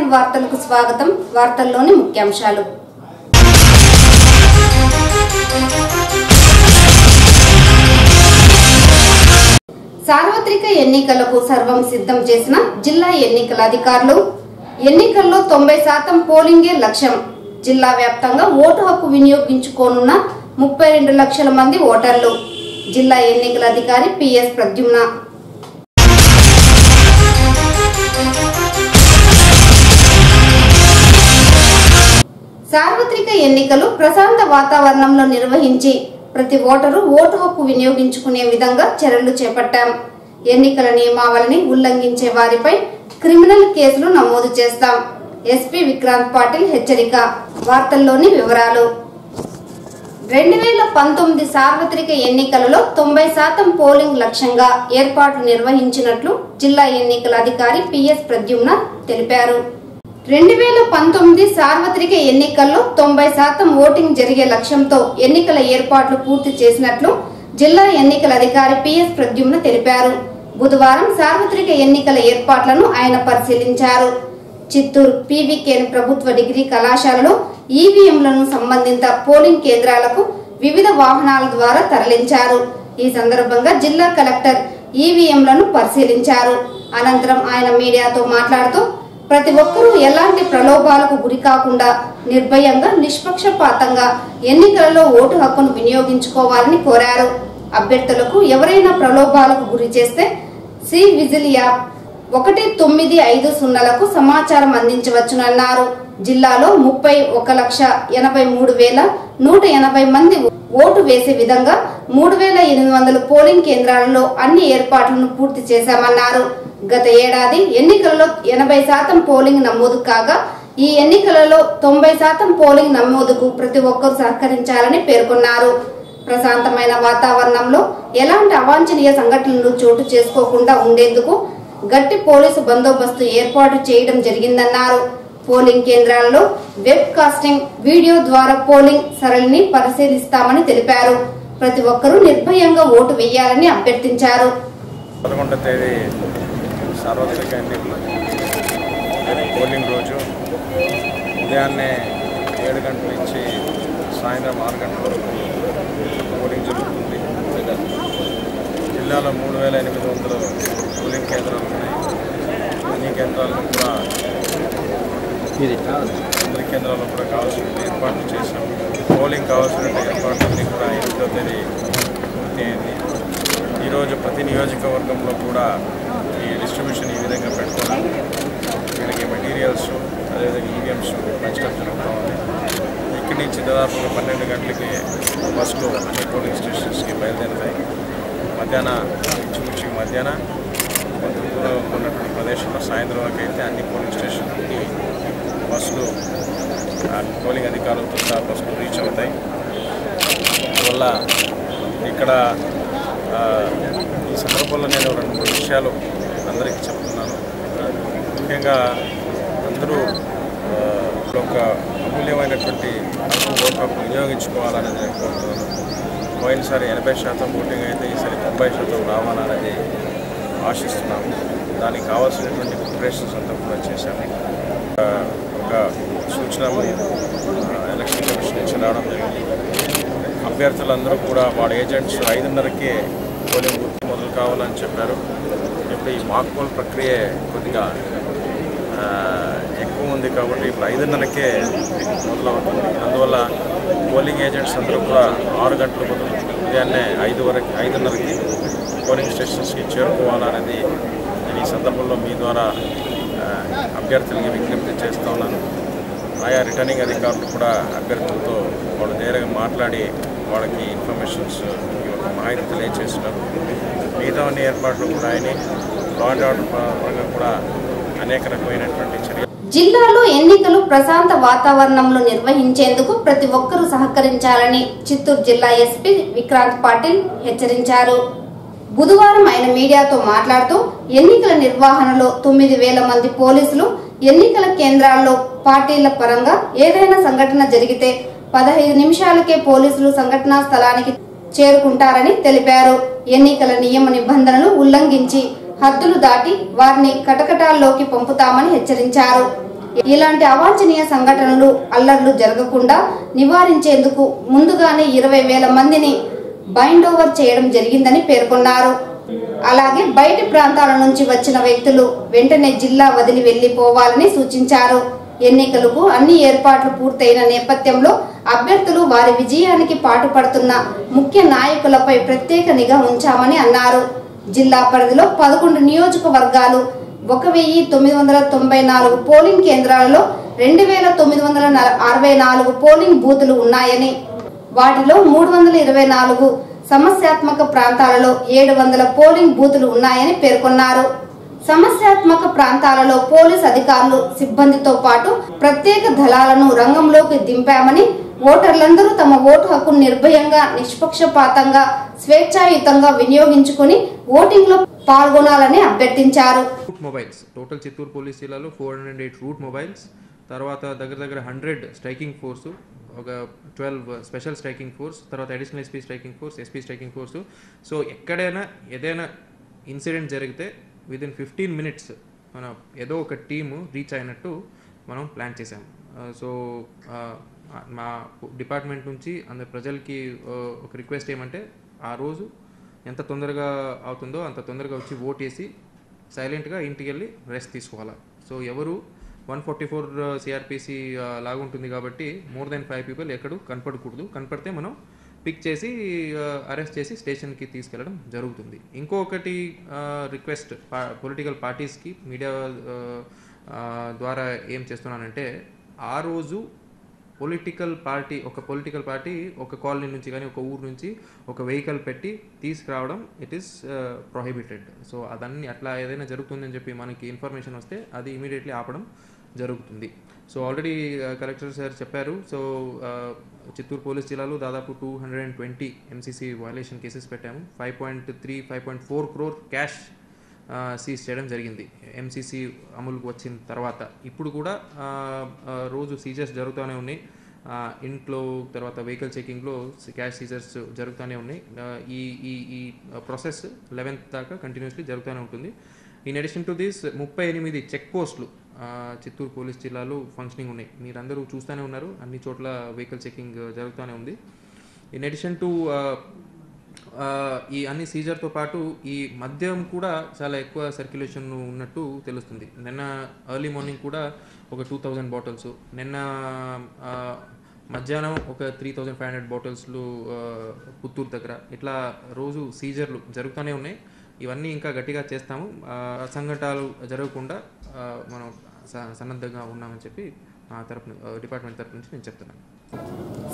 Live వార్తలకు స్వాగతం. వార్తల్లోని ముఖ్యాంశాలు. సార్వత్రిక ఎన్నికలకు సర్వం సిద్ధం చేసిన జిల్లా ఎన్నికల అధికారులు. ఎన్నికల్లో 90% పోలింగే లక్ష్యం. జిల్లా వ్యాప్తంగా ఓటు హక్కు వినియోగించుకోనున్న 32 లక్షల మంది ఓటర్లు. జిల్లా ఎన్నికల అధికారి పిఎస్ ప్రద్యుమ్న. సార్వత్రిక ఎన్నికలు ప్రశాంత వాతావరణంలో నిర్వహించి ప్రతి ఓటరు ఓటు హక్కు వినియోగించుకునే విధంగా చర్యలు చేపట్టాం. ఎన్నికల నియమావళిని ఉల్లంఘించే వారిపై క్రిమినల్ కేసులు నమోదు చేస్తాం. ఎస్పీ విక్రాంత్ పాటిల్ హెచ్చరిక. వార్తల్లోని వివరాలు. 2019 సార్వత్రిక ఎన్నికలలో 90% పోలింగ్ లక్ష్యంగా ఏర్పాట్లు నిర్వహించినట్లు జిల్లా ఎన్నికల అధికారి పిఎస్ ప్రద్యుమ్న తెలిపారు. 2019 సార్వత్రిక ఎన్నికల్లో 90% ఓటింగ్ జరిగే లక్ష్యంతో ఎన్నికల ఏర్పాట్లు పూర్తి చేసినట్లు జిల్లా ఎన్నికల అధికారి పిఎస్ ప్రద్యుమ్న తెలిపారు. బుధవారం సార్వత్రిక ఎన్నికల ఏర్పాట్లను ఆయన పరిశీలించారు. చిత్తూరు పీవీకేఎన్ ప్రభుత్వ డిగ్రీ కళాశాలలో ఈవీఎంలను సంబంధిత పోలింగ్ కేంద్రాలకు వివిధ వాహనాల ద్వారా తరలించారు. ఈ సందర్భంగా జిల్లా కలెక్టర్ ఈవీఎంలను పరిశీలించారు. అనంతరం ఆయన మీడియాతో మాట్లాడుతూ ప్రతి ఒక్కరూ ఎలాంటి ప్రలోభాలకు గురి కాకుండా నిర్భయంగా నిష్పక్షపాతంగా ఎన్నికలలో ఓటు హక్కును వినియోగించుకోవాలని కోరారు. అభ్యర్థులకు ఎవరైనా ప్రలోభాలకు గురి చేస్తే సి విజిల్ యాప్ 1950లకు సమాచారం అందించవచ్చునన్నారు. జిల్లాలో 31,83,180 మంది ఓటు వేసే విధంగా 3,800 పోలింగ్ కేంద్రాలలో అన్ని ఏర్పాట్లను పూర్తి చేశామన్నారు. గత ఏడాది ఎన్నికలలో 80% పోలింగ్ నమోదు కాగా ఈ ఎన్నికలలో 90% పోలింగ్ నమోదుకు ప్రతి ఒక్కరూ సహకరించాలని పేర్కొన్నారు. ప్రశాంతమైన వాతావరణంలో ఎలాంటి అవాంఛనీయ సంఘటనలు చోటు చేసుకోకుండా ఉండేందుకు గట్టి పోలీసు బందోబస్తు ఏర్పాటు చేయడం జరిగిందన్నారు. పోలింగ్ కేంద్రాలలో వెబ్ కాస్టింగ్ వీడియో ద్వారా పోలింగ్ సరళిని పరిశీలిస్తామని తెలిపారు. ప్రతి ఒక్కరూ నిర్భయంగా ఓటు వేయాలని అభ్యర్థించారు. 11వ తేదీ సార్వత్రిక ఎన్నికలు పోలింగ్ రోజు ఉదయాన్నే 7 గంటల నుంచి సాయంత్రం 6 గంటల వరకు పోలింగ్ జరుగుతుంది. జిల్లాలో 3,800 పోలింగ్ కేంద్రాలు ఉన్నాయి. అన్ని కేంద్రాలను కూడా అందరి కేంద్రాల్లో కూడా కావాల్సిన ఏర్పాట్లు చేశాము. పోలింగ్ కావాల్సిన ఏర్పాట్లన్నీ కూడా 8వ తేదీ పూర్తి అయింది. ఈరోజు ప్రతి నియోజకవర్గంలో కూడా ఈ డిస్ట్రిబ్యూషన్ ఈ విధంగా పెట్టుకున్నాం. వీళ్ళకి మెటీరియల్స్ అదేవిధంగా ఈవీఎంస్ పంచడం జరుగుతూ ఉంది. ఇక్కడి నుంచి దాదాపుగా 12 గంటలకి బస్సులు అన్ని పోలింగ్ స్టేషన్స్కి బయలుదేరుతాయి. మధ్యాహ్నం కొంత దూరం ఉన్నటువంటి ప్రదేశంలో సాయంత్రం వరకు అయితే అన్ని పోలింగ్ స్టేషన్కి బస్సులు పోలింగ్ అధికారులతో సహా బస్సులు రీచ్ అవుతాయి. అందువల్ల ఇక్కడ ఈ సందర్భంలో నేను 2-3 విషయాలు అందరికీ చెప్తున్నాను. ముఖ్యంగా అందరూ ఒక అమూల్యమైనటువంటి ఓటు హక్కు వినియోగించుకోవాలనేది నేను కోరుతున్నాను. పోయినసారి 80% ఓటింగ్ అయితే ఈసారి 90% రావాలనేది ఆశిస్తున్నాము. దానికి కావాల్సినటువంటి ప్రిపరేషన్స్ అంతా కూడా చేశాము. ఒక సూచన ఎలక్షన్ కమిషన్ నుంచి రావడం జరిగింది. అభ్యర్థులందరూ కూడా వాళ్ళ ఏజెంట్స్ 5:30కే పోలింగ్ బూత్ మొదలు కావాలని చెప్పారు. ఇప్పుడు ఈ మాక్ పోల్ ప్రక్రియ కొద్దిగా ఎక్కువ ఉంది కాబట్టి ఇప్పుడు 5:30కే మొదలవుతుంది. అందువల్ల పోలింగ్ ఏజెంట్స్ అందరూ కూడా 6 గంటల బదులు ఉదయాన్నే 5:30కి పోలింగ్ స్టేషన్స్కి చేరుకోవాలనేది నేను ఈ సందర్భంలో మీ ద్వారా అభ్యర్థులకి విజ్ఞప్తి చేస్తూ ఉన్నాను. ఆయా రిటర్నింగ్ అధికారులు కూడా అభ్యర్థులతో వాళ్ళు నేరుగా మాట్లాడి వాళ్ళకి ఇన్ఫర్మేషన్స్ మాహితి తెలియజేస్తున్నారు. మిగతా అన్ని ఏర్పాట్లు కూడా ఆయన లా అండ్ ఆర్డర్ పరంగా కూడా అనేక రకమైనటువంటి చర్యలు. జిల్లాలో ఎన్నికలు ప్రశాంత వాతావరణంలో నిర్వహించేందుకు ప్రతి ఒక్కరూ సహకరించాలని చిత్తూరు జిల్లా ఎస్పీ విక్రాంత్ పాటిల్ హెచ్చరించారు. బుధవారం ఆయన మీడియాతో మాట్లాడుతూ ఎన్నికల నిర్వహణలో 9,000 మంది పోలీసులు ఎన్నికల కేంద్రాల్లో పార్టీల పరంగా ఏదైనా సంఘటన జరిగితే 15 నిమిషాలకే పోలీసులు సంఘటనా స్థలానికి చేరుకుంటారని తెలిపారు. ఎన్నికల నియమ నిబంధనలు ఉల్లంఘించి హద్దులు దాటి వారిని కటకటాల్లోకి పంపుతామని హెచ్చరించారు. ఇలాంటి అవాంఛనీయ సంఘటనలు అల్లర్లు జరగకుండా నివారించేందుకు ముందుగానే 20,000 మందిని బైండ్ ఓవర్ చేయడం జరిగిందని పేర్కొన్నారు. అలాగే బయటి ప్రాంతాల నుంచి వచ్చిన వ్యక్తులు వెంటనే జిల్లా వదిలి వెళ్లిపోవాలని సూచించారు. ఎన్నికలకు అన్ని ఏర్పాట్లు పూర్తయిన నేపథ్యంలో అభ్యర్థులు వారి విజయానికి పాటుపడుతున్న ముఖ్య నాయకులపై ప్రత్యేక నిఘా ఉంచామని అన్నారు. జిల్లా పరిధిలో 11 నియోజకవర్గాలు 1994 పోలింగ్ కేంద్రాలలో 2964 పోలింగ్ బూతులు ఉన్నాయని, వాటిలో 324 సమస్యాత్మక ప్రాంతాలలో 700 పోలింగ్ బూతులు ఉన్నాయని పేర్కొన్నారు. సమస్యాత్మక ప్రాంతాలలో పోలీస్ అధికారులు సిబ్బందితో పాటు ప్రత్యేక దళాలను రంగంలోకి దింపామని, ఓటర్లందరూ తమ ఓటు హక్కును నిర్భయంగా, నిష్పక్షపాతంగా, స్వేచ్ఛాయుతంగా వినియోగించుకుని ఓటింగ్ లో పాల్గొనాలని అభ్యర్థించారు. మొబైల్స్ టోటల్ చిత్తూరు పోలీస్ జిల్లాలో 408 రూట్ మొబైల్స్, తర్వాత దగ్గర 100 స్ట్రైకింగ్ ఫోర్సు, ఒక 12 స్పెషల్ స్ట్రైకింగ్ ఫోర్స్, తర్వాత additional SP striking force, SP striking force. So ఎక్కడైనా ఏదైనా ఇన్సిడెంట్ జరిగితే విదిన్ 15 minutes మనం ఏదో ఒక టీము రీచ్ అయినట్టు మనం ప్లాన్ చేసాము. సో మా డిపార్ట్మెంట్ నుంచి అందరు ప్రజలకి ఒక రిక్వెస్ట్ ఏమంటే, ఆ రోజు ఎంత తొందరగా అవుతుందో అంత తొందరగా వచ్చి ఓట్ వేసి సైలెంట్గా ఇంటికి వెళ్ళి రెస్ట్ తీసుకోవాలి. సో ఎవరు 144 CRPC లాగుంటుంది కాబట్టి మోర్ దెన్ 5 people ఎక్కడూ కనపడకూడదు. కనపడితే మనం పిక్ చేసి అరెస్ట్ చేసి స్టేషన్కి తీసుకెళ్ళడం జరుగుతుంది. ఇంకొకటి రిక్వెస్ట్ పొలిటికల్ పార్టీస్కి మీడియా ద్వారా ఏం చేస్తున్నానంటే, ఆ రోజు పొలిటికల్ పార్టీ ఒక కాలనీ నుంచి కానీ ఒక ఊరు నుంచి ఒక వెహికల్ పెట్టి తీసుకురావడం ఇట్ ఈస్ ప్రొహిబిటెడ్. సో అదన్నీ అట్లా ఏదైనా జరుగుతుందని చెప్పి మనకి ఇన్ఫర్మేషన్ వస్తే అది ఇమీడియట్లీ ఆపడం జరుగుతుంది. సో ఆల్రెడీ కలెక్టర్ సార్ చెప్పారు. సో చిత్తూరు పోలీస్ జిల్లాలో దాదాపు 220 MCC వయలేషన్ కేసెస్ పెట్టాము. 5.4 crore క్యాష్ సీజ్ చేయడం జరిగింది MCC అమలుకు వచ్చిన తర్వాత. ఇప్పుడు కూడా రోజు సీజర్స్ జరుగుతూనే ఉన్నాయి. ఇంట్లో తర్వాత వెహికల్ చెకింగ్లో క్యాష్ సీజర్స్ జరుగుతూనే ఉన్నాయి. ఈ ప్రాసెస్ 11th దాకా కంటిన్యూస్లీ జరుగుతూనే ఉంటుంది. In addition to this 38 check పోస్టులు చిత్తూరు పోలీస్ జిల్లాలో ఫంక్షనింగ్ ఉన్నాయి. మీరందరూ చూస్తూనే ఉన్నారు, అన్ని చోట్ల వెహికల్ చెకింగ్ జరుగుతూనే ఉంది. ఇన్ అడిషన్ టు ఈ అన్ని సీజర్తో పాటు ఈ మద్యం కూడా చాలా ఎక్కువ సర్క్యులేషన్ ఉన్నట్టు తెలుస్తుంది. నిన్న ఎర్లీ మార్నింగ్ కూడా ఒక 2000 బాటిల్స్, నిన్న మధ్యాహ్నం ఒక 3500 బాటిల్స్లు పుత్తూరు దగ్గర, ఇట్లా రోజు సీజర్లు జరుగుతూనే ఉన్నాయి. ఇవన్నీ ఇంకా గట్టిగా చేస్తాము. సంఘటనలు జరగకుండా మనం సన్నద్ధంగా ఉన్నామని చెప్పి డిపార్ట్మెంట్ తరపు నుంచి నేను చెప్తున్నాను.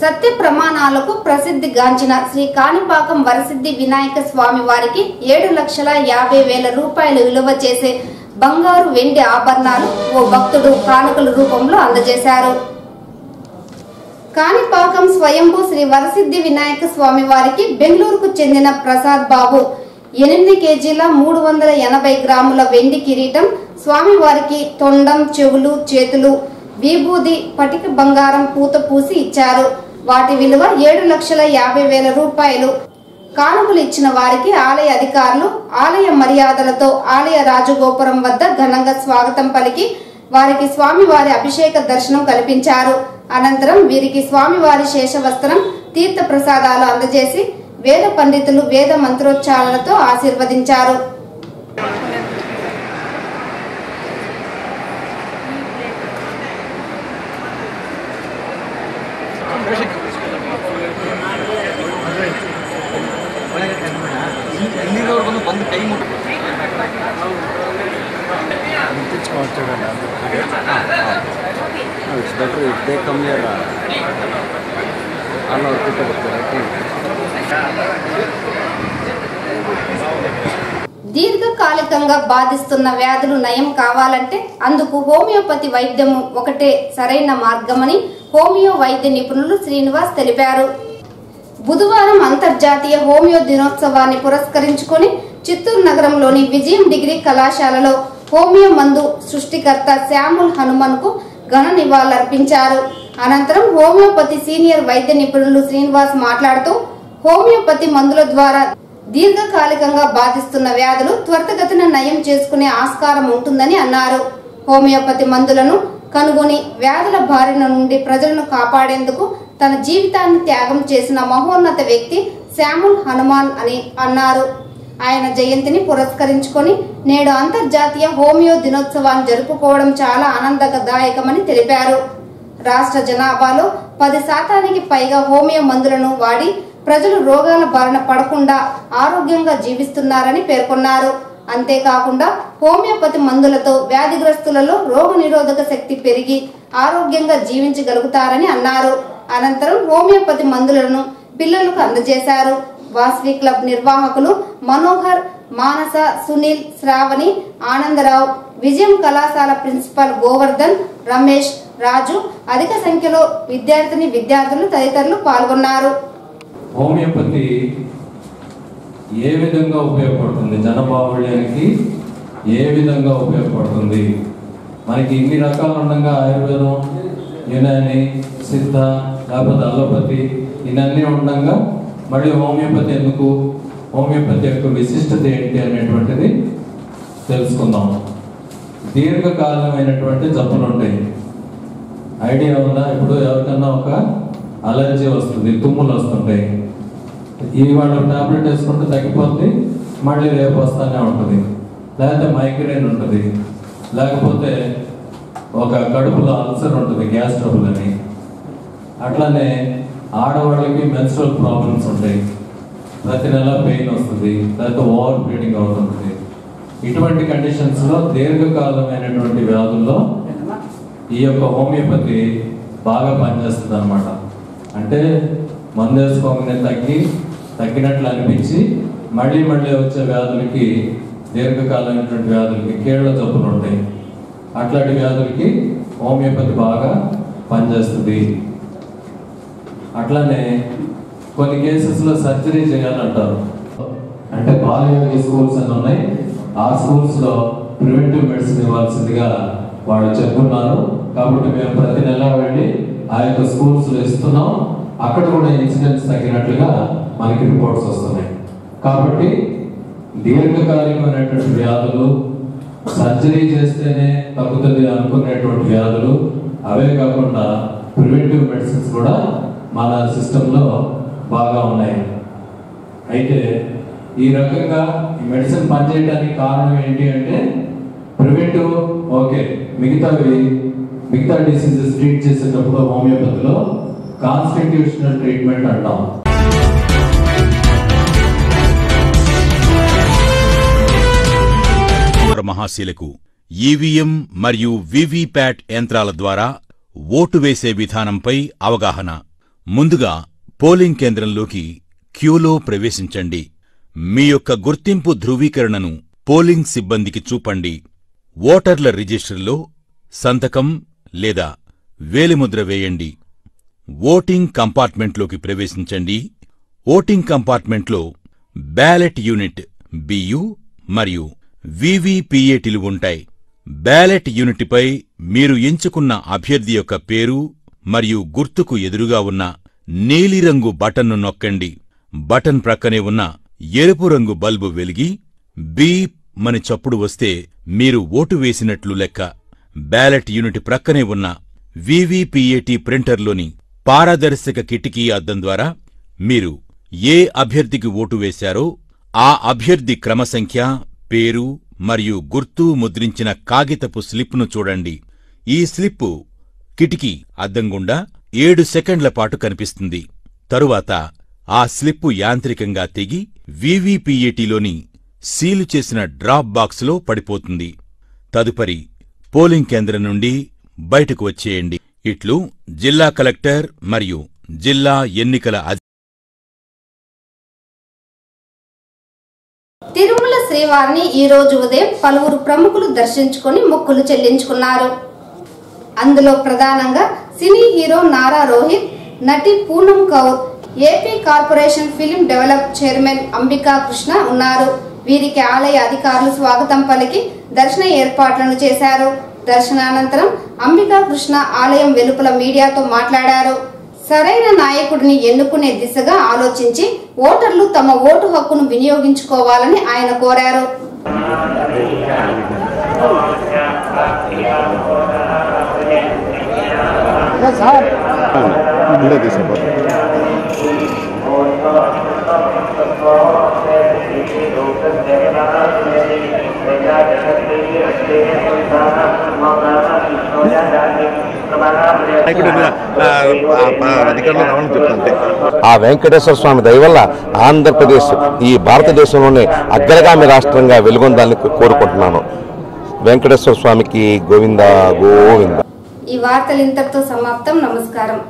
సత్య ప్రమాణాలకు ప్రసిద్ధి గాంచిన శ్రీ కాణిపాకం వరసిద్ధి వినాయక స్వామి వారికి 7,50,000 రూపాయలు విలువ చేసే బంగారు, వెండి ఆభరణాలు ఓ భక్తుడు కానుకల రూపంలో అందజేశారు. కాణిపాకం స్వయంభూ శ్రీ వరసిద్ధి వినాయక స్వామి వారికి బెంగళూరుకు చెందిన ప్రసాద్ బాబు 8 kg 380 గ్రాముల వెండి కిరీటం, స్వామివారికి తొండం, చెవులు, చేతులు, విభూది, పటిక బంగారం పూత పూసి ఇచ్చారు. వాటి విలువ 7,50,000 రూపాయలు. కానుకలు ఇచ్చిన వారికి ఆలయ అధికారులు ఆలయ మర్యాదలతో ఆలయ రాజగోపురం వద్ద ఘనంగా స్వాగతం పలికి వారికి స్వామివారి అభిషేక దర్శనం కల్పించారు. అనంతరం వీరికి స్వామివారి శేషవస్త్రం, తీర్థ ప్రసాదాలు అందజేసి వేద పండితులు వేద మంత్రోచ్చారణలతో ఆశీర్వదించారు. దీర్ఘకాలికంగా బాధిస్తున్న వ్యాధులు నయం కావాలంటే అందుకు హోమియోపతి వైద్యము ఒకటే సరైన మార్గమని హోమియో వైద్య నిపుణులు శ్రీనివాస్ తెలిపారు. బుధవారం అంతర్జాతీయ హోమియో దినోత్సవాన్ని పురస్కరించుకుని చిత్తూరు నగరంలోని విజయం డిగ్రీ కళాశాలలో హోమియో మందు సృష్టికర్త శ్యాముల్ హనుమన్ కు ఘన నివాళులర్పించారు. అనంతరం హోమియోపతి సీనియర్ వైద్య నిపుణులు శ్రీనివాస్ మాట్లాడుతూ హోమియోపతి మందుల ద్వారా దీర్ఘకాలికంగా బాధిస్తున్న వ్యాధులు త్వరితగతిన నయం చేసుకునే ఆస్కారం ఉంటుందని అన్నారు. హోమియోపతి మందులను కనుగొని వ్యాధుల బారిన నుండి ప్రజలను కాపాడేందుకు తన జీవితాన్ని త్యాగం చేసిన మహోన్నత వ్యక్తి శామ్యూల్ హనుమాన్ అని అన్నారు. ఆయన జయంతిని పురస్కరించుకొని నేడు అంతర్జాతీయ హోమియో దినోత్సవాన్ని జరుపుకోవడం చాలా ఆనందదాయకమని తెలిపారు. రాష్ట్ర జనాభాలో 10% పైగా హోమియో మందులను వాడి ప్రజలు రోగాల బారిన పడకుండా ఆరోగ్యంగా జీవిస్తున్నారని పేర్కొన్నారు. అంతేకాకుండా హోమియోపతి మందులతో వ్యాధిగ్రస్తులలో రోగ నిరోధక శక్తి పెరిగి ఆరోగ్యంగా జీవించగలుగుతారని అన్నారు. అనంతరం హోమియోపతి మందులను పిల్లలకు అందజేశారు. వాస్వి క్లబ్ నిర్వాహకులు మనోహర్, మానస, సునీల్, శ్రావణి, ఆనందరావు, విజయం కళాశాల ప్రిన్సిపల్ గోవర్ధన్, రమేష్, రాజు, అధిక సంఖ్యలో విద్యార్థులు తదితరులు పాల్గొన్నారు. హోమియోపతి ఏ విధంగా ఉపయోగపడుతుంది, జనబాహుళ్యానికి ఏ విధంగా ఉపయోగపడుతుంది? మనకి ఇన్ని రకాలు ఉండగా ఆయుర్వేదం, యునాని, సిద్ధ, లేకపోతే అలోపతి ఇవన్నీ ఉండగా మళ్ళీ హోమియోపతి ఎందుకు, హోమియోపతి యొక్క విశిష్టత ఏంటి అనేటువంటిది తెలుసుకుందాం. దీర్ఘకాలమైనటువంటి జబ్బులు ఉంటాయి. ఐడియా ఉందా? ఇప్పుడు ఎవరికన్నా ఒక అలర్జీ వస్తుంది, తుమ్ములు వస్తుంటాయి. ఇవాళ టాబ్లెట్ వేసుకుంటే తగ్గిపోతుంది, మళ్ళీ రేపు వస్తూనే ఉంటుంది. లేకపోతే మైగ్రేన్ ఉంటుంది, లేకపోతే ఒక కడుపులో అల్సర్ ఉంటుంది, గ్యాస్ ట్రబుల్ అని. అట్లానే ఆడవాళ్ళకి మెన్స్ట్రల్ ప్రాబ్లమ్స్ ఉంటాయి, ప్రతి నెల పెయిన్ వస్తుంది, లేకపోతే ఓవర్ బ్లీడింగ్ అవుతుంది. ఇటువంటి కండిషన్స్లో దీర్ఘకాలమైనటువంటి వ్యాధుల్లో ఈ యొక్క హోమియోపతి బాగా పనిచేస్తుంది అన్నమాట. అంటే మందు వేసుకోగానే తగ్గినట్లు అనిపించి మళ్ళీ వచ్చే వ్యాధులకి, దీర్ఘకాలమైనటువంటి వ్యాధులకి, కీళ్ళ జబ్బులు ఉంటాయి, అట్లాంటి వ్యాధులకి హోమియోపతి బాగా పనిచేస్తుంది. అట్లానే కొన్ని కేసెస్లో సర్జరీ చేయాలంటారు. అంటే బాలయోగి స్కూల్స్ అని ఉన్నాయి, ఆ స్కూల్స్లో ప్రివెంటివ్ మెడిసిన్ ఇవ్వాల్సిందిగా వాళ్ళు చెప్తున్నారు. కాబట్టి మేము ప్రతి నెల వెళ్ళి ఆ యొక్క స్కూల్స్లో ఇస్తున్నాం. అక్కడ కూడా ఇన్సిడెంట్స్ తగ్గినట్లుగా మనకి రిపోర్ట్స్ వస్తున్నాయి. కాబట్టి దీర్ఘకాలికమైనటువంటి వ్యాధులు, సర్జరీ చేస్తేనే తగ్గుతుంది అనుకునేటువంటి వ్యాధులు, అవే కాకుండా ప్రివెంటివ్ మెడిసిన్స్ కూడా మన సిస్టంలో బాగా ఉన్నాయి. అయితే ఈ రకంగా ఈ మెడిసిన్ పనిచేయడానికి కారణం ఏంటి అంటే ప్రివెంటివ్ ఓకే, మిగతా డిసీజెస్ ట్రీట్ చేసేటప్పుడు హోమియోపతిలో కాన్స్టిట్యూషనల్ ట్రీట్మెంట్ అంటాం. మహాశీలకు ఈవీఎం మరియు వీవీప్యాట్ యంత్రాల ద్వారా ఓటు వేసే విధానంపై అవగాహన. ముందుగా పోలింగ్ కేంద్రంలోకి క్యూలో ప్రవేశించండి. మీ యొక్క గుర్తింపు ధృవీకరణను పోలింగ్ సిబ్బందికి చూపండి. ఓటర్ల రిజిస్టర్లో సంతకం లేదా వేలిముద్ర వేయండి. ఓటింగ్ కంపార్ట్మెంట్లోకి ప్రవేశించండి. ఓటింగ్ కంపార్ట్మెంట్లో బ్యాలెట్ యూనిట్ బియు మరియు వీవీపీఏటీలు ఉంటాయి. బ్యాలెట్ యూనిట్పై మీరు ఎంచుకున్న అభ్యర్థి యొక్క పేరు మరియు గుర్తుకు ఎదురుగా ఉన్న నీలిరంగు బటన్ను నొక్కండి. బటన్ ప్రక్కనే ఉన్న ఎరుపు రంగు బల్బు వెలిగి బీప్ మని చప్పుడు వస్తే మీరు ఓటు వేసినట్లు లెక్క. బ్యాలెట్ యూనిట్ ప్రక్కనే ఉన్న వీవీపీఏటీ ప్రింటర్లోని పారదర్శక కిటికీ అద్దం ద్వారా మీరు ఏ అభ్యర్థికి ఓటు వేశారో ఆ అభ్యర్థి క్రమసంఖ్య, పేరు మరియు గుర్తు ముద్రించిన కాగితపు స్లిప్ను చూడండి. ఈ స్లిప్పు కిటికీ అద్దం గుండా 7 సెకండ్ల పాటు కనిపిస్తుంది. తరువాత ఆ స్లిప్పు యాంత్రికంగా తెగి వీవీపీఏటీలోని సీలు చేసిన డ్రాప్ బాక్సులో పడిపోతుంది. తదుపరి పోలింగ్ కేంద్రం నుండి బయటకు వచ్చేయండి. ఇట్లు జిల్లా కలెక్టర్ మరియు జిల్లా ఎన్నికల తిరుమల శ్రీవారిని ఈ రోజు ఉదయం పలువురు ప్రముఖులు దర్శించుకుని మొక్కులు చెల్లించుకున్నారు. అందులో ప్రధానంగా సినీ హీరో నారా రోహిత్, నటి Poonam Kaur, AP corporation film develop chairman Ambika Krishna ఉన్నారు. వీరికి ఆలయ అధికారులు స్వాగతం పలికి దర్శన ఏర్పాట్లను చేశారు. దర్శనానంతరం అంబికా కృష్ణ ఆలయం వెలుపల మీడియాతో మాట్లాడారు. సరైన నాయకుడిని ఎన్నుకునే దిశగా ఆలోచించి ఓటర్లు తమ ఓటు హక్కును వినియోగించుకోవాలని ఆయన కోరారు. ఆ వెంకటేశ్వర స్వామి దయ వల్ల ఆంధ్రప్రదేశ్ ఈ భారతదేశంలోనే అగ్రగామి రాష్ట్రంగా వెలుగొందాలని కోరుకుంటున్నాను. వెంకటేశ్వర స్వామికి గోవింద గోవింద. ఈ వార్తలు ఇంతటితో సమాప్తం. నమస్కారం.